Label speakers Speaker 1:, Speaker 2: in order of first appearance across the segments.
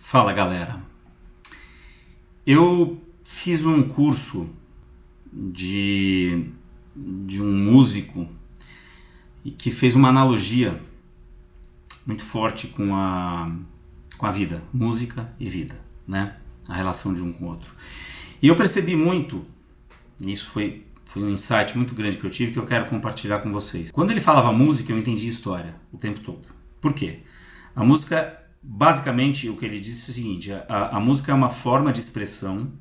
Speaker 1: Fala, galera. Eu fiz um curso de um músico e que fez uma analogia muito forte com a vida, música e vida, né? A relação de um com o outro. E eu percebi muito, isso foi um insight muito grande que eu tive, que eu quero compartilhar com vocês. Quando ele falava música, eu entendi história o tempo todo. Por quê? A música, basicamente, o que ele disse é o seguinte: a música é uma forma de expressão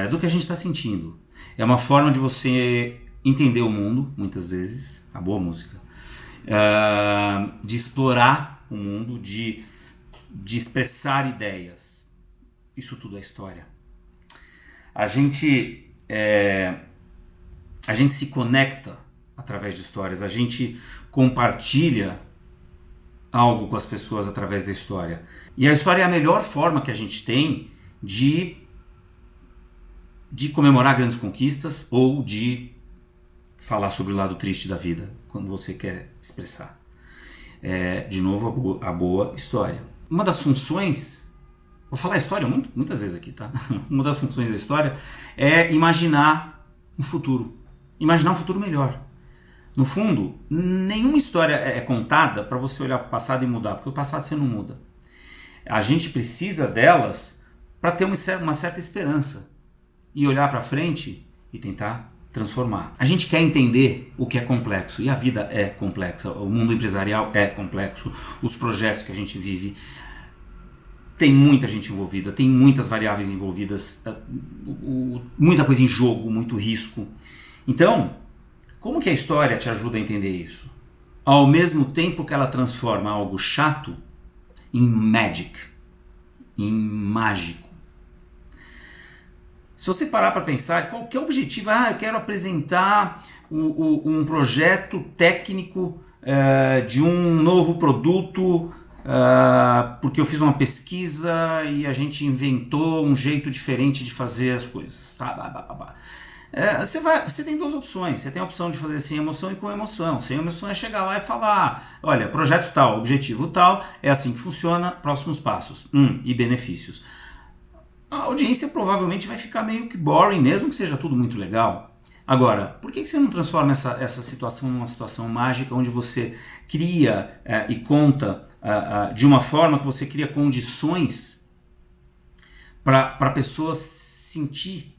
Speaker 1: do que a gente está sentindo. É uma forma de você entender o mundo, muitas vezes, a boa música, de explorar o mundo, de expressar ideias. Isso tudo é história. A gente se conecta através de histórias, a gente compartilha algo com as pessoas através da história. E a história é a melhor forma que a gente tem de comemorar grandes conquistas ou de falar sobre o lado triste da vida, quando você quer expressar. De novo, a boa história. Uma das funções, vou falar história muitas vezes aqui, tá? Uma das funções da história é imaginar um futuro. Imaginar um futuro melhor. No fundo, nenhuma história é contada para você olhar para o passado e mudar, porque o passado você não muda. A gente precisa delas para ter uma certa esperança e olhar para frente e tentar transformar. A gente quer entender o que é complexo, e a vida é complexa, o mundo empresarial é complexo, os projetos que a gente vive, tem muita gente envolvida, tem muitas variáveis envolvidas, muita coisa em jogo, muito risco. Então, como que a história te ajuda a entender isso? Ao mesmo tempo que ela transforma algo chato em magic, em mágico. Se você parar para pensar, qual que é o objetivo? Eu quero apresentar um projeto técnico de um novo produto, porque eu fiz uma pesquisa e a gente inventou um jeito diferente de fazer as coisas. Você tem duas opções. Você tem a opção de fazer sem emoção e com emoção. Sem emoção é chegar lá e falar: olha, projeto tal, objetivo tal, é assim que funciona, próximos passos e benefícios. A audiência provavelmente vai ficar meio que boring, mesmo que seja tudo muito legal. Agora, por que você não transforma essa situação numa situação mágica, onde você cria e conta de uma forma que você cria condições para a pessoa sentir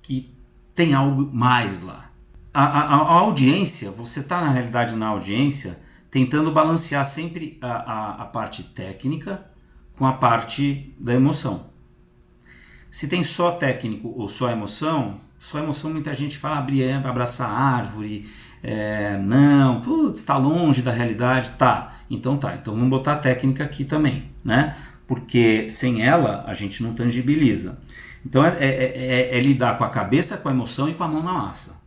Speaker 1: que tem algo mais lá. A audiência, você está na realidade na audiência tentando balancear sempre a parte técnica com a parte da emoção. Se tem só técnico ou só emoção muita gente fala abraçar a árvore, não, está longe da realidade, então vamos botar a técnica aqui também, né? Porque sem ela a gente não tangibiliza. Então é lidar com a cabeça, com a emoção e com a mão na massa.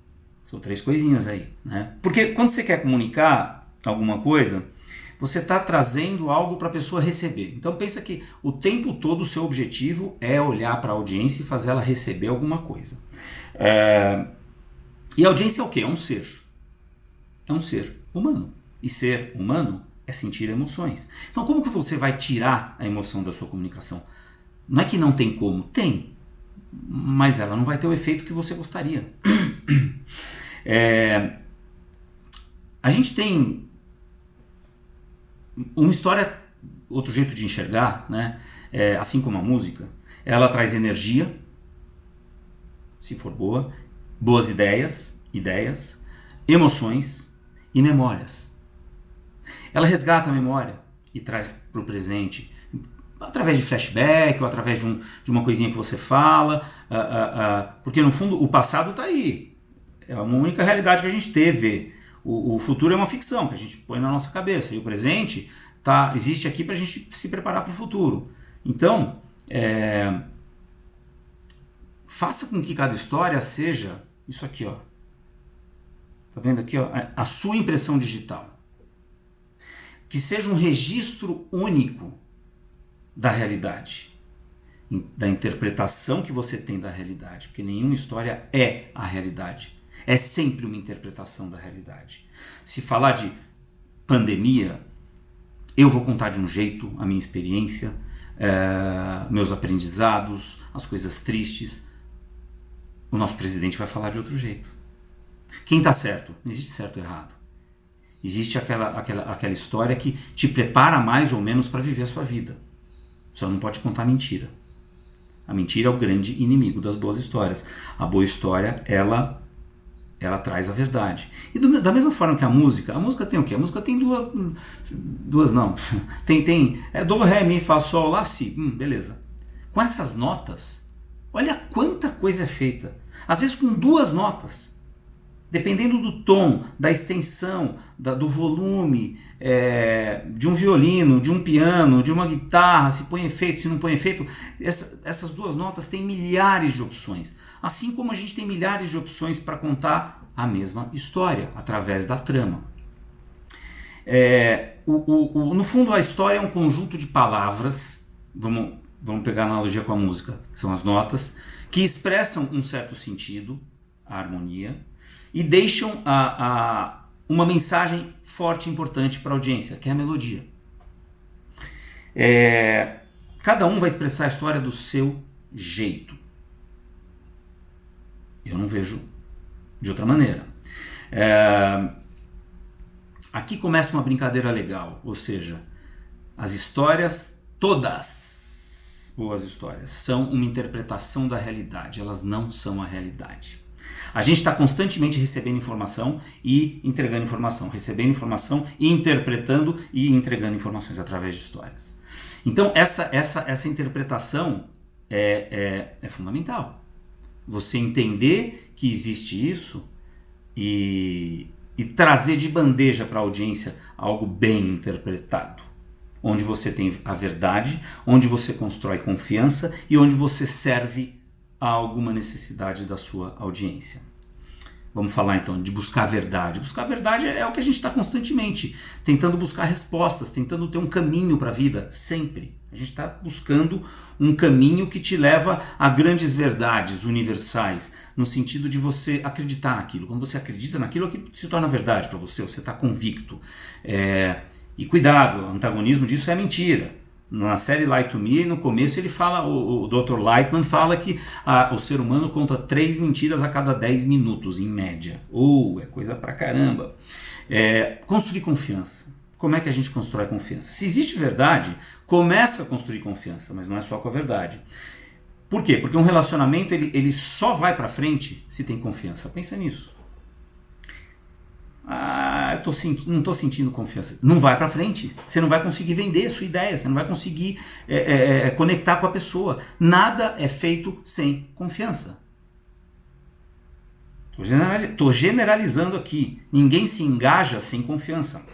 Speaker 1: São três coisinhas aí, né? Porque quando você quer comunicar alguma coisa, você está trazendo algo para a pessoa receber. Então pensa que o tempo todo o seu objetivo é olhar para a audiência e fazer ela receber alguma coisa. E a audiência é o quê? É um ser. É um ser humano. E ser humano é sentir emoções. Então como que você vai tirar a emoção da sua comunicação? Não é que não tem como. Tem. Mas ela não vai ter o efeito que você gostaria. A gente tem uma história, outro jeito de enxergar, né? Assim como a música, ela traz energia, se for boa, boas ideias, emoções e memórias. Ela resgata a memória e traz para o presente, através de flashback ou através de uma coisinha que você fala, porque no fundo o passado está aí, é uma única realidade que a gente teve. O futuro é uma ficção que a gente põe na nossa cabeça, e o presente existe aqui para a gente se preparar para o futuro. Então, faça com que cada história seja isso aqui, ó. Tá vendo aqui, ó? A sua impressão digital. Que seja um registro único da realidade, da interpretação que você tem da realidade, porque nenhuma história é a realidade. É sempre uma interpretação da realidade. Se falar de pandemia, eu vou contar de um jeito a minha experiência, meus aprendizados, as coisas tristes. O nosso presidente vai falar de outro jeito. Quem está certo? Não existe certo ou errado. Existe aquela história que te prepara mais ou menos para viver a sua vida. Só não pode contar mentira. A mentira é o grande inimigo das boas histórias. A boa história, ela traz a verdade. E da mesma forma que a música tem o quê? A música tem duas não. Tem do, ré, mi, fá, sol, lá, si. Beleza. Com essas notas, olha quanta coisa é feita. Às vezes com 2 notas. Dependendo do tom, da extensão, do volume, de um violino, de um piano, de uma guitarra, se põe efeito, se não põe efeito, essas 2 notas têm milhares de opções. Assim como a gente tem milhares de opções para contar a mesma história, através da trama. No fundo, a história é um conjunto de palavras, vamos pegar a analogia com a música, que são as notas, que expressam um certo sentido, a harmonia, e deixam uma mensagem forte e importante para a audiência, que é a melodia. Cada um vai expressar a história do seu jeito. Eu não vejo de outra maneira. Aqui começa uma brincadeira legal, ou seja, as histórias, todas boas histórias, são uma interpretação da realidade, elas não são a realidade. A gente está constantemente recebendo informação e entregando informação, recebendo informação e interpretando e entregando informações através de histórias. Então essa interpretação é fundamental. Você entender que existe isso e trazer de bandeja para a audiência algo bem interpretado. Onde você tem a verdade, onde você constrói confiança e onde você serve a alguma necessidade da sua audiência. Vamos falar então de buscar a verdade. Buscar a verdade é o que a gente está constantemente tentando buscar respostas, tentando ter um caminho para a vida, sempre. A gente está buscando um caminho que te leva a grandes verdades universais, no sentido de você acreditar naquilo. Quando você acredita naquilo, aquilo se torna verdade para você, você está convicto. E cuidado, o antagonismo disso é a mentira. Na série Lie to Me, no começo ele fala, o Dr. Lightman fala que o ser humano conta 3 mentiras a cada 10 minutos, em média. É coisa pra caramba. Construir confiança. Como é que a gente constrói confiança? Se existe verdade, começa a construir confiança, mas não é só com a verdade. Por quê? Porque um relacionamento ele só vai pra frente se tem confiança. Pensa nisso. Eu não estou sentindo confiança. Não vai para frente. Você não vai conseguir vender a sua ideia. Você não vai conseguir conectar com a pessoa. Nada é feito sem confiança. Estou generalizando aqui. Ninguém se engaja sem confiança.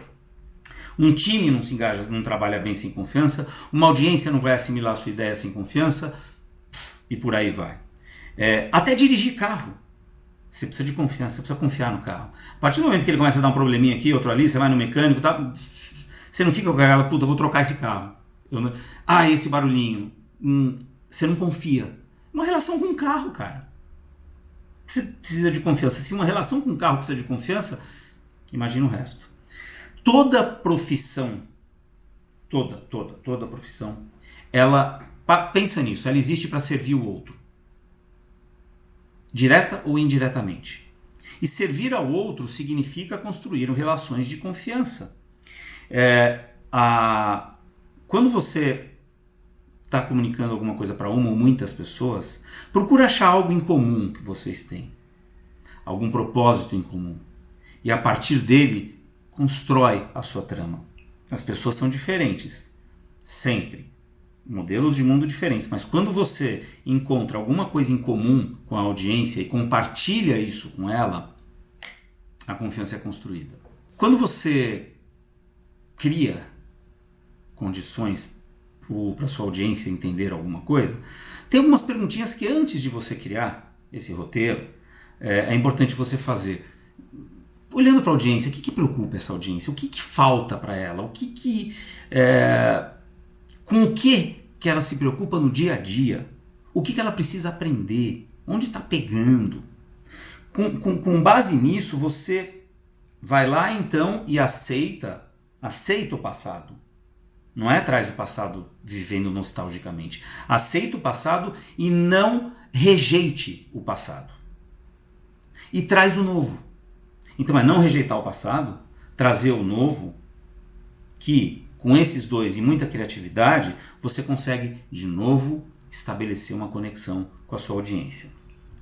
Speaker 1: Um time não se engaja, não trabalha bem sem confiança. Uma audiência não vai assimilar a sua ideia sem confiança. E por aí vai. Até dirigir carro. Você precisa de confiança, você precisa confiar no carro. A partir do momento que ele começa a dar um probleminha aqui, outro ali, você vai no mecânico, tá? Você não fica com aquela, puta, eu vou trocar esse carro. Esse barulhinho. Você não confia. Uma relação com um carro, cara. Você precisa de confiança. Se uma relação com um carro precisa de confiança, imagina o resto. Toda profissão, toda profissão, pensa nisso, ela existe para servir o outro. Direta ou indiretamente. E servir ao outro significa construir relações de confiança. Quando você está comunicando alguma coisa para uma ou muitas pessoas, procura achar algo em comum que vocês têm. Algum propósito em comum. E a partir dele, constrói a sua trama. As pessoas são diferentes. Sempre. Modelos de mundo diferentes, mas quando você encontra alguma coisa em comum com a audiência e compartilha isso com ela, a confiança é construída. Quando você cria condições para sua audiência entender alguma coisa, tem algumas perguntinhas que antes de você criar esse roteiro, é importante você fazer. Olhando para a audiência, o que preocupa essa audiência? O que falta para ela? Com o que ela se preocupa no dia a dia? O que ela precisa aprender? Onde está pegando? Com base nisso, você vai lá então e aceita o passado. Não é traz o passado vivendo nostalgicamente. Aceita o passado e não rejeite o passado. E traz o novo. Então é não rejeitar o passado, trazer o novo, que com esses dois e muita criatividade, você consegue de novo estabelecer uma conexão com a sua audiência.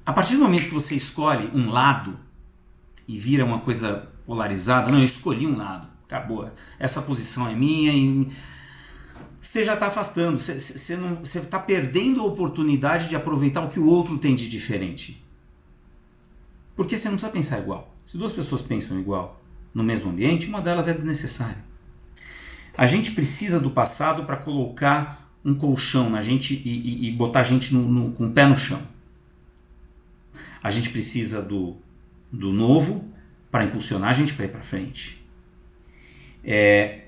Speaker 1: A partir do momento que você escolhe um lado e vira uma coisa polarizada, não, eu escolhi um lado, acabou, essa posição é minha, e você já está afastando, você está perdendo a oportunidade de aproveitar o que o outro tem de diferente. Porque você não precisa pensar igual. Se duas pessoas pensam igual no mesmo ambiente, uma delas é desnecessária. A gente precisa do passado para colocar um colchão na gente e botar a gente com o pé no chão. A gente precisa do novo para impulsionar a gente para ir para frente.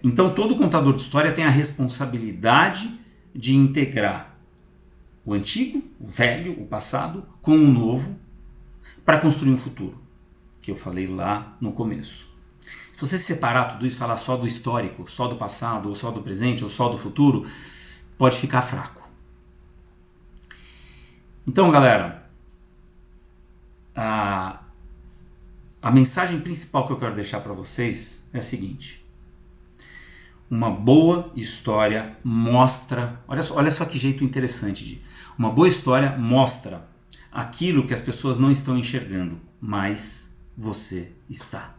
Speaker 1: Então todo contador de história tem a responsabilidade de integrar o antigo, o velho, o passado, com o novo para construir um futuro, que eu falei lá no começo. Se você separar tudo isso, falar só do histórico, só do passado, ou só do presente, ou só do futuro, pode ficar fraco. Então, galera, a mensagem principal que eu quero deixar para vocês é a seguinte: uma boa história mostra, olha só que jeito interessante, uma boa história mostra aquilo que as pessoas não estão enxergando, mas você está.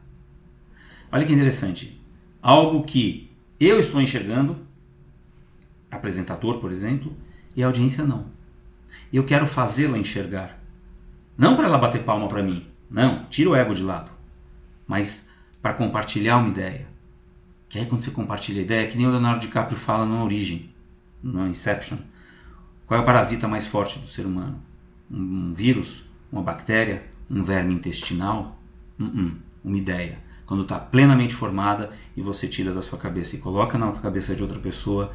Speaker 1: Olha que interessante, algo que eu estou enxergando, apresentador, por exemplo, e a audiência não. Eu quero fazê-la enxergar. Não para ela bater palma para mim, não, tira o ego de lado, mas para compartilhar uma ideia. Que aí quando você compartilha a ideia, que nem o Leonardo DiCaprio fala na Origem, no Inception, qual é o parasita mais forte do ser humano? Um vírus? Uma bactéria? Um verme intestinal? Uma ideia. Quando está plenamente formada e você tira da sua cabeça e coloca na cabeça de outra pessoa,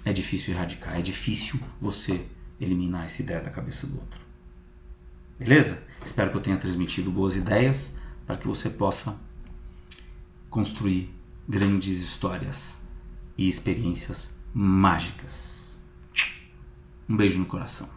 Speaker 1: é difícil erradicar, é difícil você eliminar essa ideia da cabeça do outro. Beleza? Espero que eu tenha transmitido boas ideias para que você possa construir grandes histórias e experiências mágicas. Um beijo no coração.